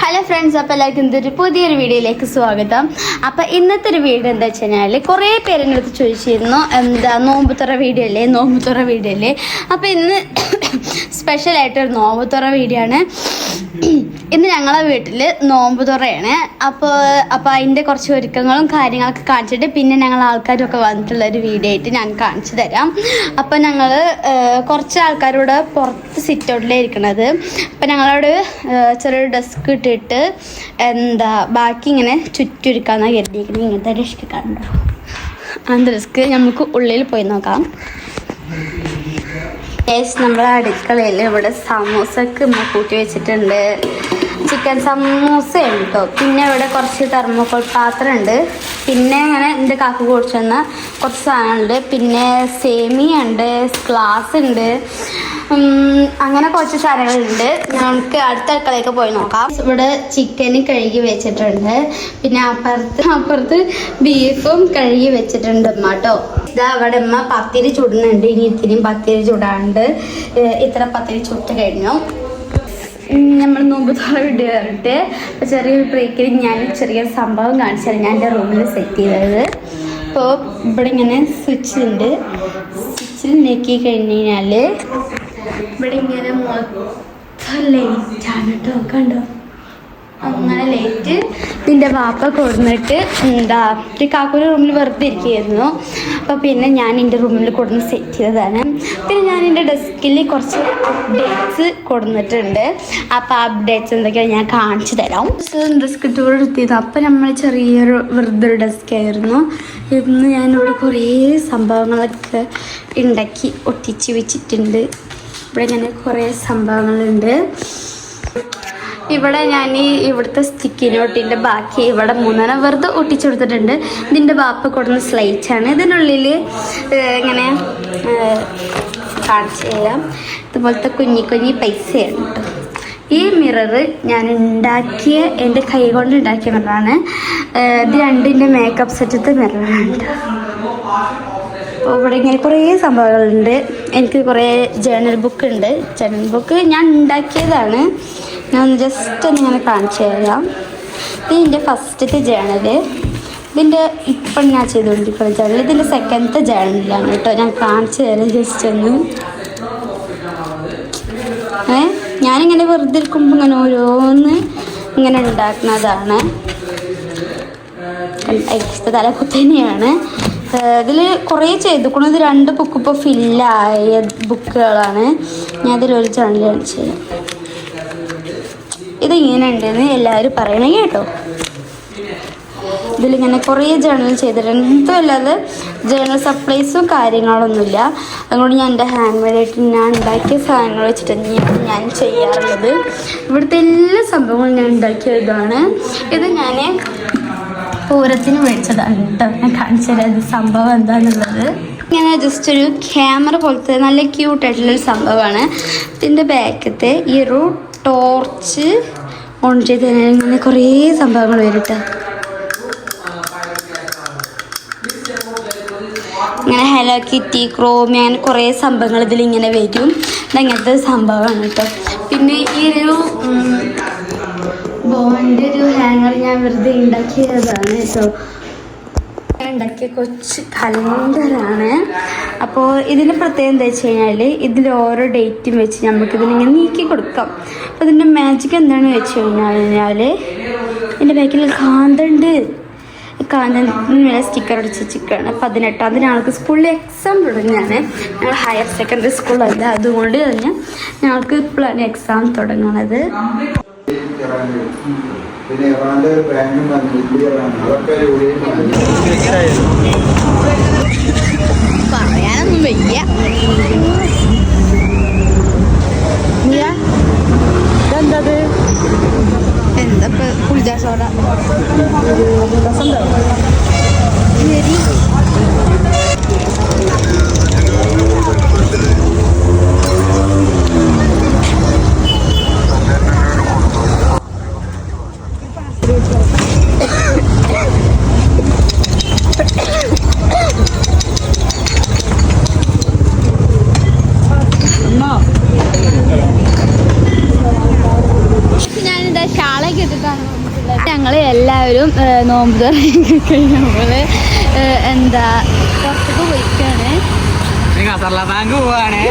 Hello friends, അപ്പോൾ എല്ലാവർക്കും ഇതൊരു പുതിയൊരു വീഡിയോയിലേക്ക് സ്വാഗതം. അപ്പോൾ ഇന്നത്തെ ഒരു വീഡിയോ എന്താ വെച്ച് കഴിഞ്ഞാൽ കുറേ പേര് എൻ്റെ അടുത്ത് ചോദിച്ചിരുന്നു, എന്താ നോമ്പുതുറ വീഡിയോ അല്ലേ. അപ്പോൾ ഇന്ന് സ്പെഷ്യലായിട്ടൊരു നോമ്പുതുറ വീഡിയോ ആണ്. ഇന്ന് ഞങ്ങളെ വീട്ടിൽ നോമ്പുതുറയാണ്. അപ്പോൾ അതിൻ്റെ കുറച്ച് ഒരുക്കങ്ങളും കാര്യങ്ങളൊക്കെ കാണിച്ചിട്ട് പിന്നെ ഞങ്ങൾ ആൾക്കാരൊക്കെ വന്നിട്ടുള്ളൊരു വീഡിയോ ആയിട്ട് ഞാൻ കാണിച്ചു തരാം. അപ്പോൾ ഞങ്ങൾ കുറച്ച് ആൾക്കാരോട് പുറത്ത് സിറ്റ് ഔട്ടിലേ ഇരിക്കണത്. അപ്പോൾ ഞങ്ങളോട് ചെറിയൊരു ഡെസ്ക് ഇട്ടിട്ട് ബാക്കി ഇങ്ങനെ ചുറ്റൊരുക്കാന്നാണ് കരുതിയിരിക്കുന്നത്. ഇങ്ങനത്തെ ഡെസ്ക് കണ്ടോ, ആ ഡെസ്ക് നമുക്ക് ഉള്ളിൽ പോയി നോക്കാം. നമ്മളെ അടുക്കളയിൽ ഇവിടെ സമൂസക്ക് കൂട്ടി വെച്ചിട്ടുണ്ട്. ചിക്കൻ സമൂസ ഉണ്ട് കേട്ടോ. പിന്നെ ഇവിടെ കുറച്ച് തെർമോക്കോൾ പാത്രം ഉണ്ട്. പിന്നെ ഇങ്ങനെ എൻ്റെ കാക്ക് കുടിച്ചു തന്ന കുറച്ച് സാധനമുണ്ട്. പിന്നെ സേമിയ ഉണ്ട്, ഗ്ലാസ് ഉണ്ട്, അങ്ങനെ കുറച്ച് സാധനങ്ങളുണ്ട്. നമുക്ക് അടുത്ത അടുക്കളയൊക്കെ പോയി നോക്കാം. ഇവിടെ ചിക്കൻ കഴുകി വെച്ചിട്ടുണ്ട്. പിന്നെ അപ്പുറത്ത് ബീഫും കഴുകി വെച്ചിട്ടുണ്ട് അമ്മ കേട്ടോ. ഇതാ അവിടെ അമ്മ പത്തിരി ചുടുന്നുണ്ട്. ഇനി ഇത്തിരിയും പത്തിരി ചുടാണ്ട് ഇത്ര പത്തിരി ചുട്ട് കഴിഞ്ഞു. നമ്മൾ നോമ്പുതുറ വീഡിയോ കണ്ടിട്ട് ചെറിയൊരു ബ്രേക്കിൽ ഞാൻ ചെറിയൊരു സംഭവം കാണിച്ചാൽ ഞാൻ എൻ്റെ റൂമിൽ സെറ്റ് ചെയ്തത്. അപ്പോൾ ഇവിടെ ഇങ്ങനെ സ്വിച്ച് ഉണ്ട്. സ്വിച്ചിൽ ഞെക്കി കഴിഞ്ഞ് കഴിഞ്ഞാൽ ഇവിടെ ഇങ്ങനെ മൊത്തം ലൈറ്റാണ് കേട്ടോ. കണ്ടോ, അങ്ങനെ ലൈറ്റ്. ഇതിൻ്റെ വാപ്പ കൊടുന്നിട്ട് ഒരു കാക്കൂൻ്റെ റൂമിൽ വെറുതെ ഇരിക്കുകയായിരുന്നു. അപ്പോൾ പിന്നെ ഞാൻ എൻ്റെ റൂമിൽ കൊടുന്ന് സെറ്റ് ചെയ്തതാണ്. പിന്നെ ഞാൻ എൻ്റെ ഡെസ്കിൽ കുറച്ച് അപ്ഡേറ്റ്സ് കൊടുത്തിട്ടുണ്ട്. അപ്പോൾ അപ്ഡേറ്റ്സ് എന്തൊക്കെയാണ് ഞാൻ കാണിച്ചു തരാം. ഡെസ്ക് ടൂർ എടുത്തിരുന്നു. അപ്പോൾ നമ്മൾ ചെറിയൊരു വെറുതെ ഒരു ഡെസ്ക് ആയിരുന്നു. ഇന്ന് ഞാനിവിടെ കുറേ സംഭവങ്ങളൊക്കെ ഉണ്ടാക്കി ഒട്ടിച്ച് വെച്ചിട്ടുണ്ട്. ഇവിടെ ഇങ്ങനെ കുറേ സംഭവങ്ങളുണ്ട്. ഇവിടെ ഞാൻ ഇവിടുത്തെ സ്റ്റിക്കി നോട്ടിൻ്റെ ബാക്കി ഇവിടെ 3 വെറുതെ ഒട്ടിച്ചു കൊടുത്തിട്ടുണ്ട്. ഇതിൻ്റെ ബാപ്പ കൊടുന്ന സ്ലൈറ്റാണ്. ഇതിനുള്ളിൽ ഇങ്ങനെ കാണിച്ചു തരാം. ഇതുപോലത്തെ കുഞ്ഞി പൈസയാണ് കേട്ടോ. ഈ മിറർ ഞാൻ ഉണ്ടാക്കിയ എൻ്റെ കൈ കൊണ്ട് ഉണ്ടാക്കിയ മിററാണ്. ഇത് രണ്ടിൻ്റെ മേക്കപ്പ് സെറ്റത്തെ മിററാണ്. അപ്പോൾ ഇവിടെ ഇങ്ങനെ കുറേ സംഭവങ്ങളുണ്ട്. എനിക്ക് കുറേ ജേണൽ ബുക്ക് ഉണ്ട്. ജേണൽ ബുക്ക് ഞാൻ ഉണ്ടാക്കിയതാണ്. ഞാൻ ജസ്റ്റ് ഒന്നിങ്ങനെ കാണിച്ചു തരാം. ഇതിൻ്റെ ഫസ്റ്റത്തെ ജേണല്, ഇതിൻ്റെ ഇപ്പം ഞാൻ ചെയ്തുകൊണ്ടിരിക്കുന്ന ജേണൽ, ഇതിൻ്റെ സെക്കൻഡത്തെ ജേണലാണ് കേട്ടോ. ഞാൻ കാണിച്ചു തരാം ജസ്റ്റ് ഒന്ന്. ഞാനിങ്ങനെ വെറുതെ ഇരിക്കുമ്പോൾ ഇങ്ങനെ ഓരോന്ന് ഇങ്ങനെ ഉണ്ടാക്കുന്നതാണ്. തലക്കുത്ത് തന്നെയാണ്. ഇതിൽ കുറേ ചെയ്തുക്കുന്നത് 2 ബുക്ക് ഇപ്പോൾ ഫില്ലായ ബുക്കുകളാണ്. ഞാൻ ഇതിലൊരു ജേണൽ കാണിച്ചു തരാം. ഇതിങ്ങനെ ഉണ്ടെന്ന് എല്ലാവരും പറയണേ കേട്ടോ. ഇതിലിങ്ങനെ കുറേ ജേണൽ ചെയ്തിട്ടുണ്ട്. ഇതുമല്ലാതെ ജേണൽ സപ്ലൈസും കാര്യങ്ങളൊന്നുമില്ല. അതുകൊണ്ട് ഞാൻ എൻ്റെ ഹാൻഡ് മെയ്ഡായിട്ട് ഞാൻ ഉണ്ടാക്കിയ സാധനങ്ങൾ വെച്ചിട്ട് ഞാൻ ചെയ്യാറുള്ളത്. ഇവിടുത്തെ എല്ലാ സംഭവങ്ങളും ഞാൻ ഉണ്ടാക്കിയതാണ്. ഇത് ഞാൻ പൂരത്തിന് മേടിച്ചതാണ് കേട്ടോ. ഞാൻ കാണിച്ചു തരാം ഇത് സംഭവം എന്താണെന്നുള്ളത്. ഇങ്ങനെ ജസ്റ്റ് ഒരു ക്യാമറ പോലത്തെ നല്ല ക്യൂട്ടായിട്ടുള്ളൊരു സംഭവമാണ്. ഇതിൻ്റെ ബാക്കത്തെ ഈ ഒരു ടോർച്ച് ഓൺ ചെയ്ത് ഇങ്ങനെ കുറേ സംഭവങ്ങൾ വരും കേട്ടോ. ഇങ്ങനെ ഹലോ കിറ്റി, ക്രോമി, അങ്ങനെ കുറേ സംഭവങ്ങൾ ഇതിലിങ്ങനെ വരും. ഇതങ്ങനത്തെ സംഭവമാണ് കേട്ടോ. പിന്നെ ഈ ഒരു ബോണിൻ്റെ ഒരു ഹാങ്ങർ ഞാൻ വെറുതെ ഉണ്ടാക്കിയതാണ് കേട്ടോ. ഉണ്ടാക്കിയ കൊച്ച് കലണ്ടറാണ്. അപ്പോൾ ഇതിൻ്റെ പ്രത്യേകത എന്താ വെച്ച് കഴിഞ്ഞാൽ ഇതിൽ ഓരോ ഡേറ്റും വെച്ച് നമുക്കിതിനിങ്ങനെ നീക്കി കൊടുക്കാം. അപ്പോൾ ഇതിൻ്റെ മാജിക് എന്താണെന്ന് വെച്ച് കഴിഞ്ഞാൽ എൻ്റെ ബാക്കിൽ കാന്തണ്ട്. കാന്തത്തിന് സ്റ്റിക്കർ അടിച്ച് വെച്ചിരിക്കുകയാണ്. 18-ാം തീയതി ഞങ്ങൾക്ക് സ്കൂളിൽ എക്സാം തുടങ്ങുകയാണ്. ഞങ്ങൾ ഹയർ സെക്കൻഡറി സ്കൂളല്ല, അതുകൊണ്ട് തന്നെ ഞങ്ങൾക്ക് ഇപ്പോഴാണ് എക്സാം തുടങ്ങുന്നത്. പിന്നെ ഇറാന്റെ ഒരു ബാങ്കും അതൊക്കെ പറയാനൊന്നും വയ്യ. ഇതെന്തത്? എന്താ കുളിജാ സോഡ ഞാനിതാ ഷാള ഞങ്ങൾ എല്ലാവരും നോമ്പ് തുറ നമ്മള് എന്താ പുറത്തേക്ക് പോയിക്കാണ്. ബാങ്ക് പോവാണ്.